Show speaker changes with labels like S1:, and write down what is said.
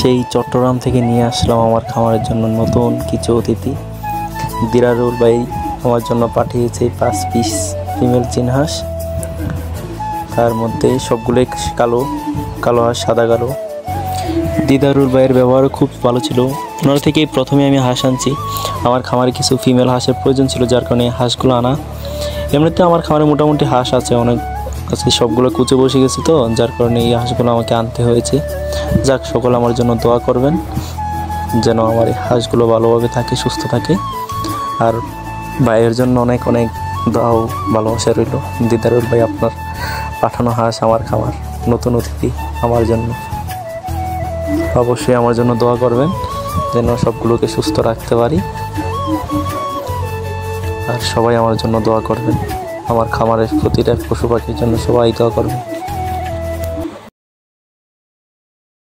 S1: সেই চট্টগ্রাম থেকে নিয়ে আসলাম আমার খামারের জন্য নতুন কিছু অতিথি। দিদারুল ভাই আমার জন্য পাঠিয়েছে 5 পিস ফিমেল চীন হাঁস। তার মধ্যে সবগুলোই কালো কালো হাঁস, সাদা কালো। দিদারুল ভাইয়ের ব্যবহার খুব ভালো ছিল। ওনার থেকেই প্রথমে আমি হাঁস আনছি। আমার খামারে কিছু ফিমেল হাঁসের প্রয়োজন ছিল, যার কারণে হাঁসগুলো আনা। এমনিতে আমার খামারে মোটামুটি হাঁস আছে, অনেক আছে, সবগুলো কুচে বসে গেছে, তো যার কারণে এই হাঁসগুলো আমাকে আনতে হয়েছে। যাক, সকলে আমার জন্য দোয়া করবেন যেন আমার এই হাঁসগুলো ভালোভাবে থাকে, সুস্থ থাকে। আর ভাইয়ের জন্য অনেক অনেক দোয়া ও ভালোবাসা রইল। দিদারুল ভাই, আপনার পাঠানো হাঁস আমার খামার, নতুন অতিথি আমার জন্য। অবশ্যই আমার জন্য দোয়া করবেন যেন সবগুলোকে সুস্থ রাখতে পারি। আর সবাই আমার জন্য দোয়া করবেন। আমার খামারের প্রতিটা পশু পাখির জন্য সবাই দোয়া করবেন।